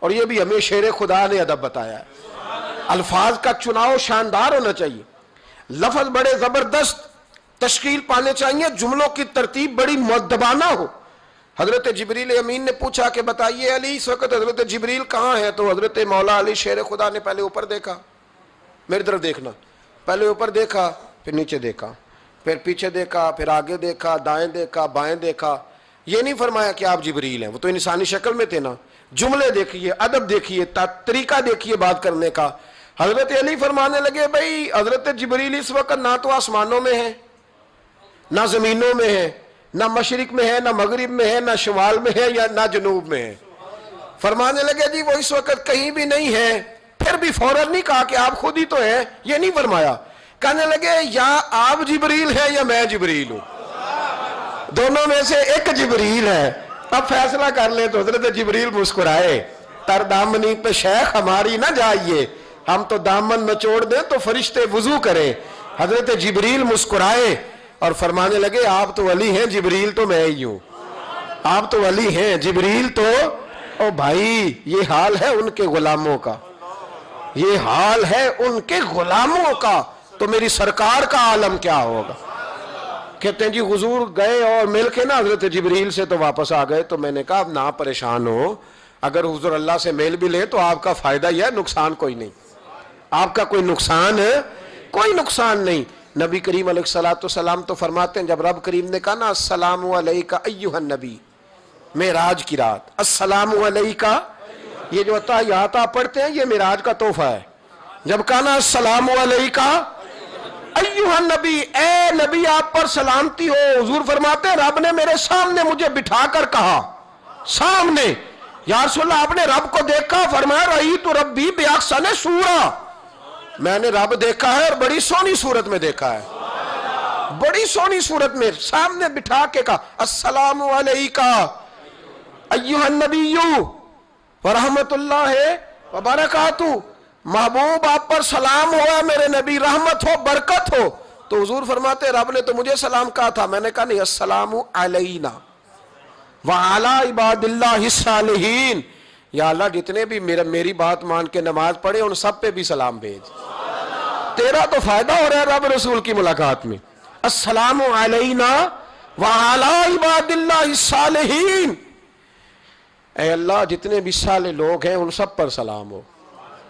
اور یہ بھی ہمیں شیر خدا نے ادب بتایا ہے, الفاظ کا چناؤ شاندار ہونا چاہیے, لفظ بڑے زبردست تشکیل پانے چاہیے, جملوں کی ترتیب بڑی مؤدبانہ ہو. حضرت جبریل امین نے پوچھا کہ بتائیے علی اس وقت حضرت جبریل کہاں ہے؟ تو حضرت مولا علی شیر خدا نے پہلے اوپر دیکھا, میری طرف دیکھنا, پہلے اوپر دیکھا, پھر نیچے دیکھا, پھر پیچھے دیکھا, پھر آگے دیکھا, دائیں دیکھا, بائیں دیکھا. یہ نہیں فرمایا کہ آپ جبریل ہیں, وہ تو انسانی شکل میں تھے نا. جملے دیکھیے, ادب دیکھیے, طریقہ دیکھیے بات کرنے کا. حضرت علی فرمانے لگے بھائی حضرت جبریل اس وقت نہ تو آسمانوں میں ہے, نہ زمینوں میں ہے, نہ مشرق میں ہے, نہ مغرب میں ہے, نہ شمال میں ہے, یا نہ جنوب میں ہے. فرمانے لگے جی وہ اس وقت کہیں بھی نہیں ہے. پھر بھی فوراً نہیں کہا کہ آپ خود ہی تو ہیں, یہ نہیں فرمایا. کہنے لگے یا آپ جبریل ہیں یا میں جبریل ہوں, دونوں میں سے ایک جبریل ہے, اب فیصلہ کر لیں. تو حضرت جبریل مسکرائے, تر دامنی پہ شیخ ہماری نہ جائیے, ہم تو دامن نچوڑ دیں تو فرشتے وضو کریں. حضرت جبریل مسکرائے اور فرمانے لگے آپ تو ولی ہیں, جبریل تو میں ہی ہوں. آپ تو ولی ہیں, جبریل تو, او بھائی یہ حال ہے ان کے غلاموں کا, یہ حال ہے ان کے غلاموں کا, تو میری سرکار کا عالم کیا ہوگا. کہتے ہیں جی حضور گئے اور مل کے نا حضرت جبریل سے تو واپس آ گئے. تو میں نے کہا اب نہ پریشان ہو, اگر حضور اللہ سے میل بھی لے تو آپ کا فائدہ ہی ہے, نقصان کوئی نہیں, آپ کا کوئی نقصان ہے, کوئی نقصان نہیں. نبی کریم علیہ السلام تو فرماتے ہیں جب رب کریم نے کہا نا السلام علیکہ ایھا النبی, معراج کی رات, السلام علیکہ, یہ جو تحیات آپ پڑھتے ہیں یہ معراج کا تحفہ ہے. جب کہا نا السلام علیکہ ایھا النبی, اے نبی آپ پر سلامتی ہو, حضور فرماتے ہیں رب نے میرے سامنے مجھے بٹھا کر کہا, سامنے, یا رسول اللہ آپ نے رب کو دیکھا؟ فرمایا رأیت ربی بأحسن صورۃ, میں نے رب دیکھا ہے اور بڑی سونی صورت میں دیکھا ہے, بڑی سونی صورت میں سامنے بٹھا کے کہا السلام علیکہ ایھا النبی ورحمت اللہ وبرکاتہ, محبوب آپ پر سلام ہوا میرے نبی, رحمت ہو, برکت ہو. تو حضور فرماتے رب نے تو مجھے سلام کہا تھا. میں نے کہا نہیں, السلام علینا وعلی عباد اللہ الصالحین, یا اللہ جتنے بھی میری بات مان کے نماز پڑھے ان سب پہ بھی سلام بھیج, تیرا تو فائدہ ہو رہا ہے رب رسول کی ملاقات میں. السلام علینا وعلی عباد اللہ الصالحین, اے اللہ جتنے بھی صالح لوگ ہیں ان سب پر سلام ہو,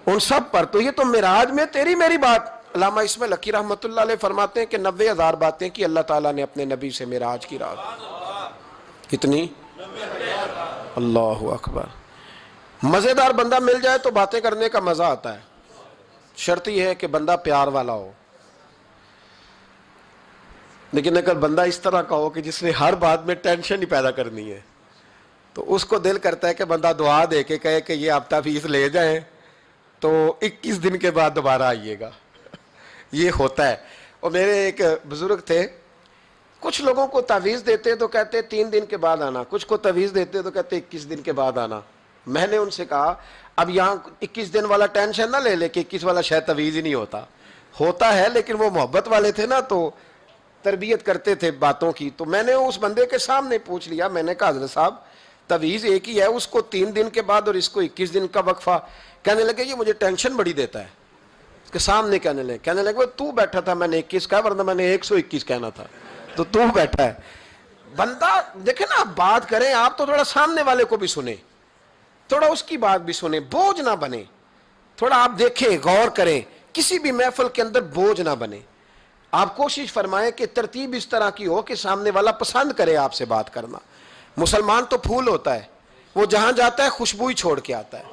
ان سب پر. تو یہ تو معراج میں تیری میری بات. علامہ اسماعیل حقی رحمۃ اللہ علیہ فرماتے ہیں کہ 90,000 باتیں کی اللہ تعالیٰ نے اپنے نبی سے معراج کی رات. کتنی؟ اللہ اکبر. مزیدار بندہ مل جائے تو باتیں کرنے کا مزہ آتا ہے, شرط یہ ہے کہ بندہ پیار والا ہو. لیکن اگر بندہ اس طرح کا ہو کہ جس نے ہر بات میں ٹینشن ہی پیدا کرنی ہے تو اس کو دل کرتا ہے کہ بندہ دعا دے کے کہے کہ یہ ہفتہ فیس لے جائیں تو 21 دن کے بعد دوبارہ آئیے گا. یہ ہوتا ہے. اور میرے ایک بزرگ تھے, کچھ لوگوں کو تعویذ دیتے تو کہتے 3 دن کے بعد آنا, کچھ کو تعویذ دیتے تو کہتے 21 دن کے بعد آنا. میں نے ان سے کہا اب یہاں 21 دن والا ٹینشن نہ لے لے کہ 21 والا شاید تعویذ ہی نہیں ہوتا ہے, لیکن وہ محبت والے تھے نا تو تربیت کرتے تھے باتوں کی. تو میں نے اس بندے کے سامنے پوچھ لیا, میں نے کہا حضرت صاحب تعویذ ایک ہی ہے, اس کو 3 دن کے بعد اور اس کو 21 دن کا وقفہ. کہنے لگے یہ مجھے ٹینشن بڑی دیتا ہے. کہ سامنے کہنے لگے تو بیٹھا تھا میں نے 21 کہا ورنہ میں نے 121 کہنا تھا تو بیٹھا ہے. بندہ دیکھیں نا، آپ بات کریں آپ تو تھوڑا سامنے والے کو بھی سنیں، تھوڑا اس کی بات بھی سنیں، بوجھ نہ بنے. تھوڑا آپ دیکھیں، غور کریں، کسی بھی محفل کے اندر بوجھ نہ بنے. آپ کوشش فرمائیں کہ ترتیب اس طرح کی ہو کہ سامنے والا پسند کرے آپ سے بات کرنا. مسلمان تو پھول ہوتا ہے، وہ جہاں جاتا ہے خوشبو ہی چھوڑ کے آتا ہے.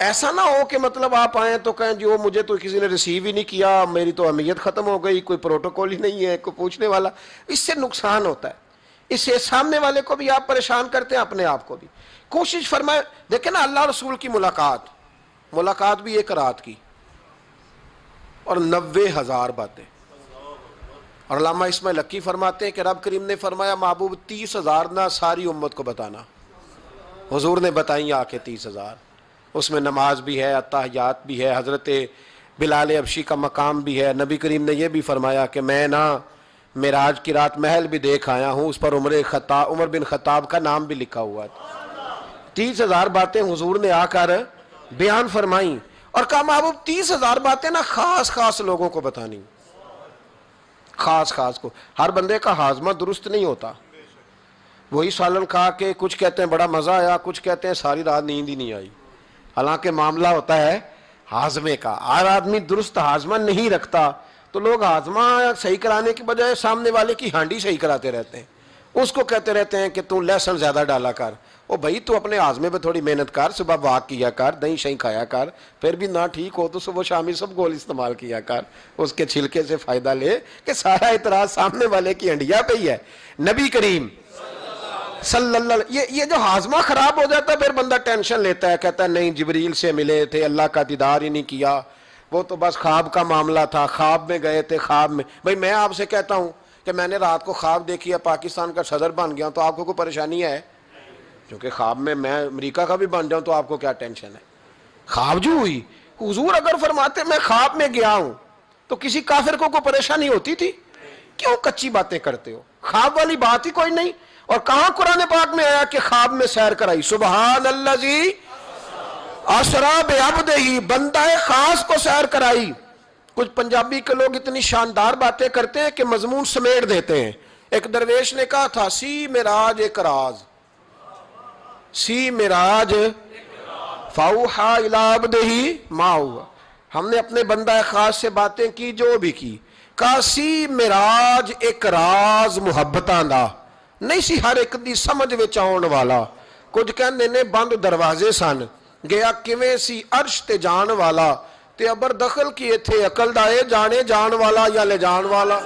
ایسا نہ ہو کہ مطلب آپ آئیں تو کہیں جی وہ مجھے تو کسی نے ریسیو ہی نہیں کیا، میری تو اہمیت ختم ہو گئی، کوئی پروٹوکول ہی نہیں ہے، کوئی پوچھنے والا. اس سے نقصان ہوتا ہے، اس سے سامنے والے کو بھی آپ پریشان کرتے ہیں، اپنے آپ کو بھی. کوشش فرمائیں. دیکھیں نا، اللہ رسول کی ملاقات بھی ایک رات کی اور 90,000 باتیں. اور علامہ اسماعیل حقی فرماتے ہیں کہ رب کریم نے فرمایا محبوب 30,000 نہ ساری امت کو بتانا. حضور نے بتائیں آ کے 30,000. اس میں نماز بھی ہے، اتحیات بھی ہے، حضرت بلال حبشی کا مقام بھی ہے. نبی کریم نے یہ بھی فرمایا کہ میں نا معراج کی رات محل بھی دیکھ آیا ہوں، اس پر عمر بن خطاب کا نام بھی لکھا ہوا تھا. 30,000 باتیں حضور نے آ کر بیان فرمائیں اور کہا محبوب 30,000 باتیں نا خاص لوگوں کو بتانی، خاص کو. ہر بندے کا ہاضمہ درست نہیں ہوتا. وہی سالن کھا کے کچھ کہتے ہیں بڑا مزہ آیا، کچھ کہتے ہیں ساری رات نیند ہی نہیں آئی. حالانکہ معاملہ ہوتا ہے ہاضمے کا. ہر آدمی درست ہاضمہ نہیں رکھتا تو لوگ ہاضمہ صحیح کرانے کی بجائے سامنے والے کی ہانڈی صحیح کراتے رہتے ہیں. اس کو کہتے رہتے ہیں کہ تو لہسن زیادہ ڈالا کر. او بھائی تو اپنے ہاضمے پہ تھوڑی محنت کر، صبح واک کیا کر، دہی شہی کھایا کر، پھر بھی نہ ٹھیک ہو تو صبح شامی سب گول استعمال کیا کر، اس کے چھلکے سے فائدہ لے. کہ سارا اعتراض سامنے والے کی ہنڈیا پہ ہی ہے. نبی کریم صلی اللہ علیہ، یہ جو ہاضمہ خراب ہو جاتا ہے پھر بندہ ٹینشن لیتا ہے، کہتا ہے نہیں جبریل سے ملے تھے، اللہ کا دیدار ہی نہیں کیا، وہ تو بس خواب کا معاملہ تھا، خواب میں گئے تھے. خواب میں بھائی میں آپ سے کہتا ہوں کہ میں نے رات کو خواب دیکھی ہے پاکستان کا صدر بن گیا، تو آپ کو کوئی پریشانی ہے؟ کیونکہ خواب میں امریکہ کا بھی بن جاؤں تو آپ کو کیا ٹینشن ہے؟ خواب جو ہوئی. حضور اگر فرماتے میں خواب میں گیا ہوں تو کسی کافر کو کوئی پریشانی ہوتی تھی؟ کیوں کچی باتیں کرتے ہو؟ خواب والی بات ہی کوئی نہیں. اور کہاں قرآن پاک میں آیا کہ خواب میں سیر کرائی؟ سبحان الذی اسریٰ بعبدہ، بندہ خاص کو سیر کرائی. کچھ پنجابی کے لوگ اتنی شاندار باتیں کرتے ہیں کہ مضمون سمیٹ دیتے ہیں. ایک درویش نے کہا تھا سی معراج ایک راز، سی معراج فاوحیٰ الی عبدہ ما ہوا. ہم نے اپنے بندہ خاص سے باتیں کی جو بھی کی. کہا سی معراج ایک راز محبتاں دا نہیں سی ہر ایک دی سمجھ وچ آਉਣ والا. کچھ کہندے نے بند دروازے سن، گیا کیویں سی عرش تے جان والا، تے ابر دخل کیے تھے عقل دا اے جانے جان والا یا لے جان والا.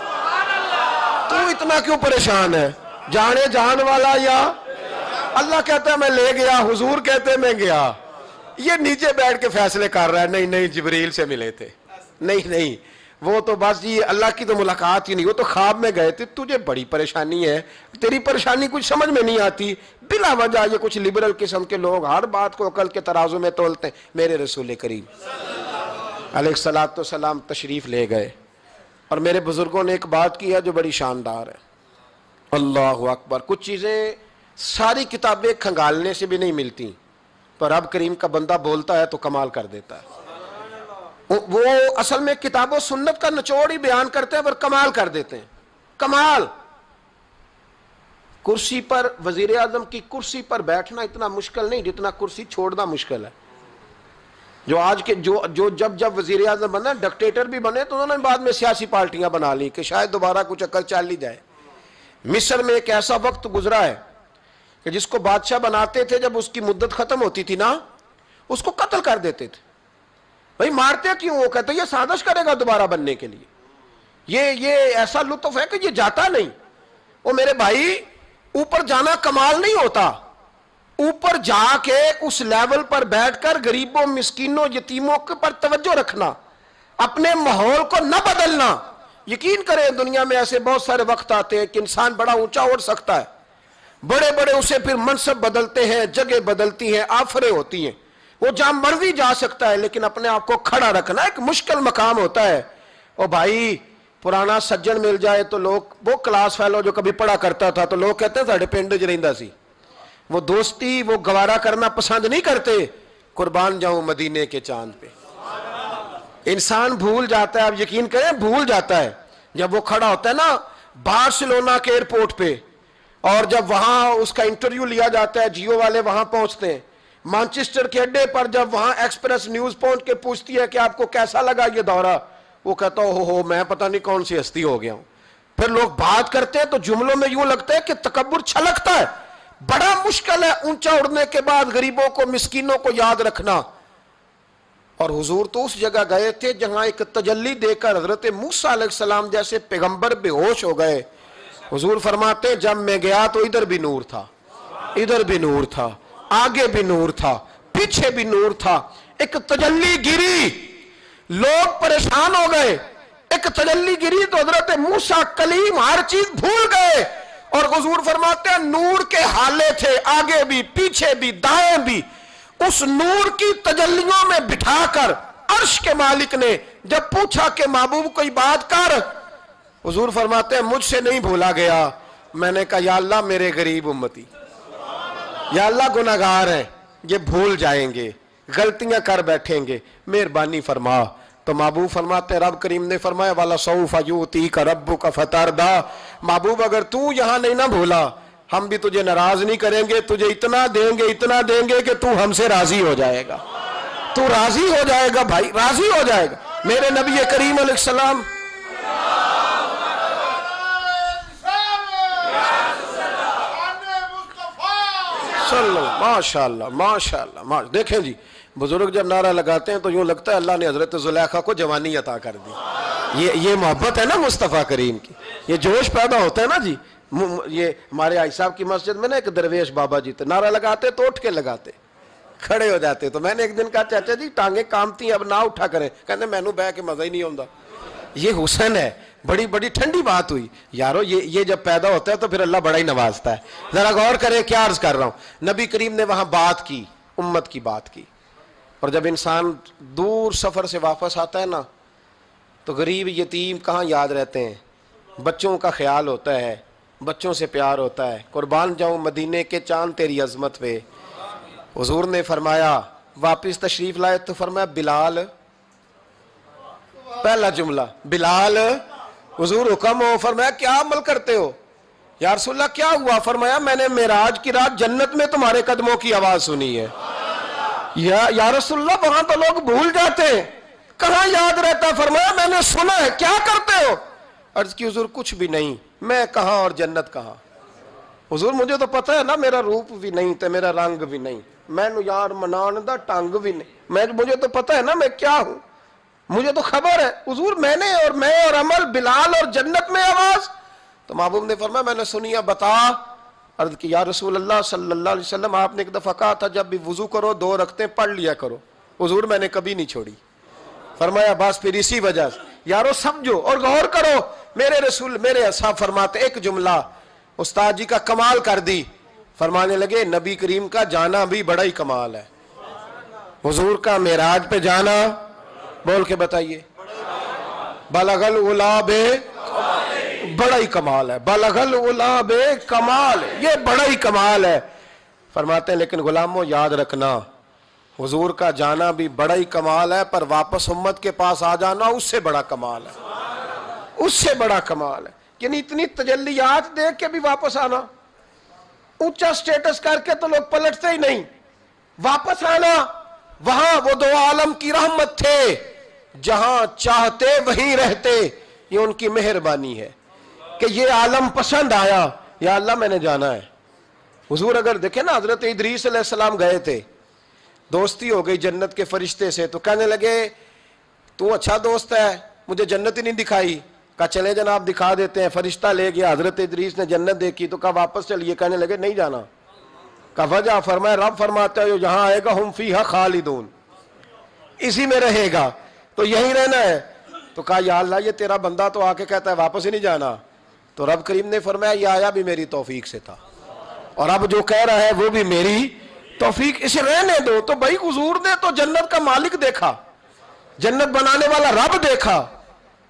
تو اتنا کیوں پریشان ہے؟ جانے جان والا یا اللہ کہتا ہے میں لے گیا، حضور کہتے ہیں میں گیا. یہ نیچے بیٹھ کے فیصلے کر رہا ہے، نہیں جبریل سے ملے تھے، نہیں وہ تو بس یہ اللہ کی تو ملاقات ہی نہیں، وہ تو خواب میں گئے تھے. تجھے بڑی پریشانی ہے، تیری پریشانی کچھ سمجھ میں نہیں آتی. بلا وجہ یہ کچھ لبرل قسم کے لوگ ہر بات کو عقل کے ترازو میں تولتے ہیں. میرے رسول کریم علیہ الصلوۃ والسلام تشریف لے گئے اور میرے بزرگوں نے ایک بات کی ہے جو بڑی شاندار ہے. اللہ اکبر. کچھ چیزیں ساری کتابیں کھنگالنے سے بھی نہیں ملتی، پر رب کریم کا بندہ بولتا ہے تو کمال کر دیتا ہے. وہ اصل میں کتاب و سنت کا نچوڑ ہی بیان کرتے ہیں پر کمال کر دیتے ہیں. کمال. کرسی پر، وزیر اعظم کی کرسی پر بیٹھنا اتنا مشکل نہیں جتنا کرسی چھوڑنا مشکل ہے. جو آج کے جو جب وزیر اعظم بنا ڈکٹیٹر بھی بنے تو انہوں نے بعد میں سیاسی پارٹیاں بنا لی کہ شاید دوبارہ کچھ عقل چل ہی جائے. مصر میں ایک ایسا وقت گزرا ہے کہ جس کو بادشاہ بناتے تھے جب اس کی مدت ختم ہوتی تھی نا اس کو قتل کر دیتے تھے. بھائی مارتے کیوں؟ وہ کہتے یہ سازش کرے گا دوبارہ بننے کے لیے. یہ ایسا لطف ہے کہ یہ جاتا نہیں. وہ میرے بھائی اوپر جانا کمال نہیں ہوتا، اوپر جا کے اس لیول پر بیٹھ کر غریبوں مسکینوں یتیموں پر توجہ رکھنا، اپنے ماحول کو نہ بدلنا. یقین کریں دنیا میں ایسے بہت سارے وقت آتے ہیں کہ انسان بڑا اونچا اڑ سکتا ہے، بڑے اسے پھر منصب بدلتے ہیں، جگہ بدلتی ہیں، آفریں ہوتی ہیں، وہ جہاں مرضی جا سکتا ہے، لیکن اپنے آپ کو کھڑا رکھنا ایک مشکل مقام ہوتا ہے. او بھائی پرانا سجن مل جائے تو لوگ، وہ کلاس فیلو جو کبھی پڑھا کرتا تھا تو لوگ کہتے ہیں ساڑھے پنڈ رہندا سی، وہ دوستی وہ گوارا کرنا پسند نہیں کرتے. قربان جاؤں مدینے کے چاند پہ. انسان بھول جاتا ہے، اب یقین کریں بھول جاتا ہے، جب وہ کھڑا ہوتا ہے نا بارسلونا کے ایئرپورٹ پہ، اور جب وہاں اس کا انٹرویو لیا جاتا ہے، جیو والے وہاں پہنچتے ہیں، مانچسٹر کے اڈے پر جب وہاں ایکسپریس نیوز پہنچ کے پوچھتی ہے کہ آپ کو کیسا لگا یہ دورہ، وہ کہتا ہو میں پتہ نہیں کون سی ہستی ہو گیا ہوں۔ پھر لوگ بات کرتے ہیں تو جملوں میں یوں لگتا ہے کہ تکبر چھلکتا ہے۔ بڑا مشکل ہے اونچا اڑنے کے بعد غریبوں کو مسکینوں کو یاد رکھنا۔ اور حضور تو اس جگہ گئے تھے جہاں ایک تجلی دے کر حضرت موسیٰ علیہ السلام جیسے پیغمبر بے ہوش ہو گئے۔ حضور فرماتے جب میں گیا تو ادھر بھی نور تھا، ادھر بھی نور تھا، آگے بھی نور تھا، پیچھے بھی نور تھا۔ ایک تجلی گری، لوگ پریشان ہو گئے۔ ایک تجلی گری تو حضرت موسیٰ کلیم ہر چیز بھول گئے، اور حضور فرماتے ہیں نور کے حالے تھے، آگے بھی پیچھے بھی دائیں بھی۔ اس نور کی تجلیوں میں بٹھا کر عرش کے مالک نے جب پوچھا کہ محبوب کوئی بات کر، حضور فرماتے ہیں مجھ سے نہیں بھولا گیا۔ میں نے کہا یا اللہ میرے غریب امتی، یا اللہ گناہگار ہیں، یہ بھول جائیں گے، غلطیاں کر بیٹھیں گے، مہربانی فرما۔ تو محبوب فرماتے ہیں رب کریم نے فرمایا وَلَسَوْفَ يُؤْتِيكَ رَبُّكَ فَتَرْضَىٰ، محبوب اگر تو یہاں نہیں نہ بھولا ہم بھی تجھے ناراض نہیں کریں گے، تجھے اتنا دیں گے کہ تو ہم سے راضی ہو جائے گا، تو راضی ہو جائے گا بھائی، راضی ہو جائے گا۔ میرے نبی کریم علیہ السلام ماشاءاللہ دیکھیں جی، بزرگ جب نعرہ لگاتے ہیں تو یوں لگتا ہے اللہ نے حضرت زلیخا کو جوانی عطا کر دی۔ یہ محبت ہے نا مصطفیٰ کریم کی، یہ جوش پیدا ہوتا ہے نا جی۔ یہ ہمارے آئی صاحب کی مسجد میں نا ایک درویش بابا جی تھے، نعرہ لگاتے تو اٹھ کے لگاتے، کھڑے ہو جاتے۔ تو میں نے ایک دن کہا چاچا جی ٹانگیں کامتی ہیں اب نہ اٹھا کریں، کہتے میں نو بہ کے مزہ ہی نہیں ہوندہ۔ یہ حسن ہے، بڑی بڑی ٹھنڈی بات ہوئی یارو، یہ جب پیدا ہوتا ہے تو پھر اللہ بڑا ہی نوازتا ہے۔ ذرا غور کریں کیا عرض کر رہا ہوں۔ نبی کریم نے وہاں بات کی، امت کی بات کی، اور جب انسان دور سفر سے واپس آتا ہے نا تو غریب یتیم کہاں یاد رہتے ہیں، بچوں کا خیال ہوتا ہے، بچوں سے پیار ہوتا ہے۔ قربان جاؤں مدینے کے چاند تیری عظمت پہ۔ حضور نے فرمایا واپس تشریف لائے تو فرمایا بلال، پہلا جملہ بلال، حضور حکم ہو، فرمایا کیا عمل کرتے ہو؟ یا رسول اللہ کیا ہوا؟ فرمایا میں نے معراج کی رات جنت میں تمہارے قدموں کی آواز سنی ہے۔ یا رسول اللہ وہاں تو لوگ بھول جاتے ہیں، کہاں یاد رہتا؟ فرمایا میں نے سنا ہے، کیا کرتے ہو؟ عرض کی حضور کچھ بھی نہیں، میں کہاں اور جنت کہاں؟ حضور مجھے تو پتہ ہے نا میرا روپ بھی نہیں تے میرا رنگ بھی نہیں، میں نو یار منان دا ٹنگ بھی نہیں، مجھے تو پتہ ہے نا میں کیا ہوں، مجھے تو خبر ہے۔ حضور میں اور عمل، بلال اور جنت میں آواز۔ تو محبوب نے فرمایا میں نے سنی ہے، بتا۔ عرض کی یا رسول اللہ صلی اللہ علیہ وسلم آپ نے ایک دفعہ کہا تھا جب بھی وضو کرو 2 رکعتیں پڑھ لیا کرو۔ حضور میں نے کبھی نہیں چھوڑی۔ فرمایا بس پھر اسی وجہ سے یارو سمجھو اور غور کرو۔ میرے رسول، میرے اصحاب فرماتے ایک جملہ استاد جی کا کمال کر دی، فرمانے لگے نبی کریم کا جانا بھی بڑا ہی کمال ہے۔ حضور کا معراج پہ جانا، بول کے بتائیے، بلغ العلا بے، بڑا ہی کمال ہے، بلغ العلا بے کمال، یہ بڑا ہی کمال ہے۔ فرماتے ہیں لیکن غلاموں یاد رکھنا حضور کا جانا بھی بڑا ہی کمال ہے، پر واپس امت کے پاس آ جانا اس سے بڑا کمال ہے، اس سے بڑا کمال ہے۔ یعنی اتنی تجلیات دیکھ کے بھی واپس آنا، اونچا سٹیٹس کر کے تو لوگ پلٹتے ہی نہیں، واپس آنا۔ وہاں وہ 2 عالم کی رحمت تھے، جہاں چاہتے وہیں رہتے، یہ ان کی مہربانی ہے کہ یہ عالم پسند آیا، یا اللہ میں نے جانا ہے۔ حضور اگر دیکھیں نا حضرت ادریس علیہ السلام گئے تھے، دوستی ہو گئی جنت کے فرشتے سے، تو کہنے لگے تو اچھا دوست ہے، مجھے جنت ہی نہیں دکھائی۔ کہا چلے جناب دکھا دیتے ہیں۔ فرشتہ لے گیا، حضرت ادریس نے جنت دیکھی تو کہا واپس چلیے، کہنے لگے نہیں جانا۔ کہا وجہ؟ فرمایا رب فرماتا ہے جہاں آئے گا ہم فیہا خالدون، اسی میں رہے گا، تو یہیں رہنا ہے۔ تو کہا یا اللہ یہ تیرا بندہ تو آ کے کہتا ہے واپس ہی نہیں جانا۔ تو رب کریم نے فرمایا یہ آیا بھی میری توفیق سے تھا، اور اب جو کہہ رہا ہے وہ بھی میری توفیق، اسے رہنے دو۔ تو بھائی حضور نے تو جنت کا مالک دیکھا، جنت بنانے والا رب دیکھا،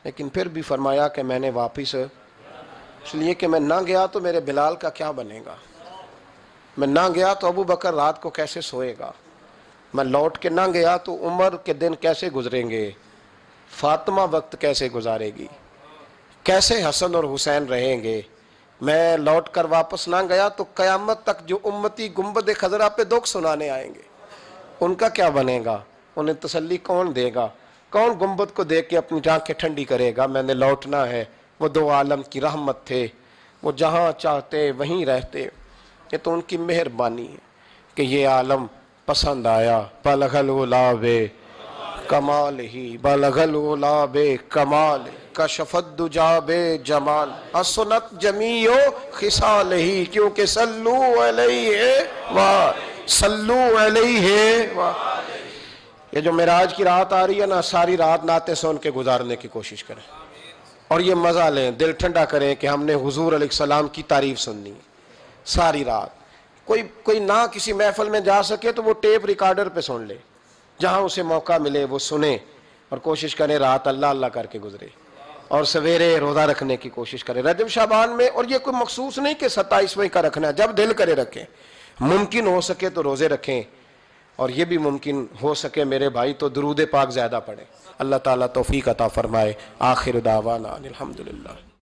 لیکن پھر بھی فرمایا کہ میں نے واپس، اس لیے کہ میں نہ گیا تو میرے بلال کا کیا بنے گا، میں نہ گیا تو ابو بکر رات کو کیسے سوئے گا، میں لوٹ کے نہ گیا تو عمر کے دن کیسے گزریں گے، فاطمہ وقت کیسے گزارے گی، کیسے حسن اور حسین رہیں گے؟ میں لوٹ کر واپس نہ گیا تو قیامت تک جو امتی گنبد خضرا پہ دکھ سنانے آئیں گے، ان کا کیا بنے گا؟ انہیں تسلی کون دے گا؟ کون گنبد کو دیکھ کے اپنی آنکھیں ٹھنڈی کرے گا؟ میں نے لوٹنا ہے۔ وہ دو عالم کی رحمت تھے، وہ جہاں چاہتے وہیں رہتے۔ یہ تو ان کی مہربانی ہے کہ یہ عالم پسند آیا۔ بلغ العلا بے کمال ہی، بلغ العلا بے کمال، کشف الدجا بے جمال، حسنت جمیع خصال ہی، کیونکہ صلو علیہ صلو علیہ یہ جو معراج کی رات آ رہی ہے نا، ساری رات نعتیں سن کے گزارنے کی کوشش کریں اور یہ مزہ لیں، دل ٹھنڈا کریں کہ ہم نے حضور علیہ السلام کی تعریف سننی ہے ساری رات۔ کوئی نہ کسی محفل میں جا سکے تو وہ ٹیپ ریکارڈر پہ سن لے، جہاں اسے موقع ملے وہ سنے، اور کوشش کریں رات اللہ اللہ کر کے گزرے، اور سویرے روزہ رکھنے کی کوشش کریں رجب شعبان میں۔ اور یہ کوئی مخصوص نہیں کہ 27ویں کا رکھنا ہے، جب دل کرے رکھیں۔ ممکن ہو سکے تو روزے رکھیں، اور یہ بھی ممکن ہو سکے میرے بھائی تو درود پاک زیادہ پڑھیں۔ اللہ تعالیٰ توفیق عطا فرمائے۔ آخر دعوانا الحمدللہ۔